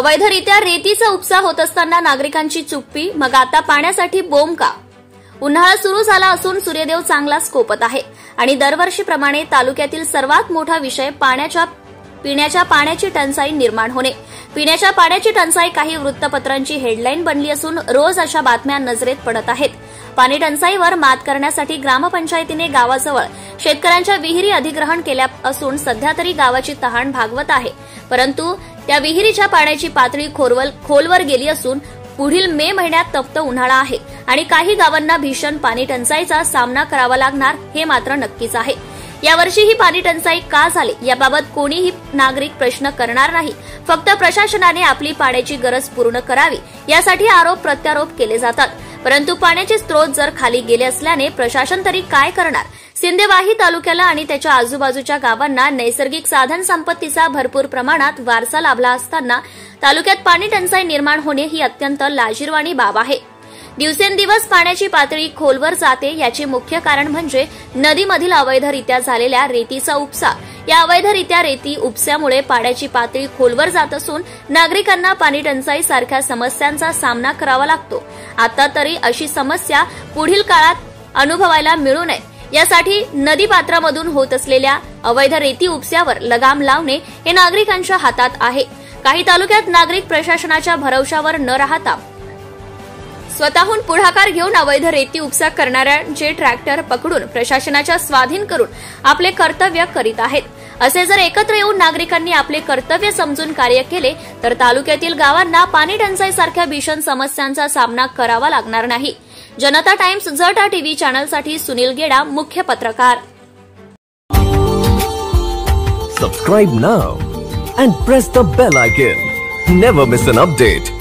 अवैधरित्या रेतीचा उपसा होत असताना नागरिकांची चुप्पी, मग आता पाण्यासाठी बोंब का? उन्हाळा सुरू झाला असून सूर्यदेव चांगलाच कोपत आहे आणि दरवर्षीप्रमाणे तालुक्यातील सर्वात मोठा विषय पिण्याच्या पाण्याची टंचाई निर्माण होणे. पिण्याच्या पाण्याची टंचाई काही वृत्तपत्रांची हेडलाईन बनली असून रोज अशा बातम्या नजरेत पडत आहेत. पाणी टंचाईवर मात करण्यासाठी ग्रामपंचायतीने गावाजवळ शेतकऱ्यांच्या विहिरी अधिग्रहण केल्या असून सध्या तरी गावाची तहान भागवत आहे. परंतु त्या विहिरीच्या पाण्याची पातळी खोलवर गेली असून पुढील मे महिन्यात तप्त उन्हाळा आहे आणि काही गावांना भीषण पाणी टंचाईचा सामना करावा लागणार हे मात्र नक्कीच आहे. यावर्षी ही पाणी टंचाई का झाली याबाबत कोणीही नागरिक प्रश्न करणार नाही. फक्त प्रशासनाने आपली पाण्याची गरज पूर्ण करावी यासाठी आरोप प्रत्यारोप केले जातात. परंतु पाण्याचे स्त्रोत जर खाली गेले असल्याने प्रशासन तरी काय करणार? सिंदेवाही तालुक्याला आणि त्याच्या आजूबाजूच्या गावांना नैसर्गिक साधन संपत्तीचा भरपूर प्रमाणात वारसा लाभला असताना तालुक्यात पाणी टंचाई निर्माण होणे ही अत्यंत लाजिरवाणी बाब आहे. दिवसेंदिवस पाण्याची पातळी खोलवर जाते याचे मुख्य कारण म्हणजे नदीमधील अवैधरित्या झालेल्या रेतीचा उपसा. या अवैधरित्या रेती उपस्यामुळे पाण्याची पातळी खोलवर जात असून नागरिकांना पाणी टंचाई सारख्या समस्यांचा सामना करावा लागतो. आता तरी अशी समस्या पुढील काळात अनुभवायला मिळू नये यासाठी नदीपात्रामधून होत असलेल्या अवैध रेती उपस्यावर लगाम लावणे हे नागरिकांच्या हातात आहे. काही तालुक्यात नागरिक प्रशासनाच्या भरवशावर न राहता स्वतःहून पुढाकार घेऊन अवैध रेती उपसा करणाऱ्यांचे ट्रॅक्टर पकडून प्रशासनाच्या स्वाधीन करून आपले कर्तव्य करीत आहेत. असे जर एकत्र येऊन नागरिकांनी आपले कर्तव्य समजून कार्य केले तर तालुक्यातील गावांना पाणी टंचाईसारख्या भीषण समस्यांचा सामना करावा लागणार नाही. जनता टाइम्स जटा टीव्ही चॅनलसाठी सुनील गेडा, मुख्य पत्रकार. Subscribe now and press the bell icon. Never miss an update.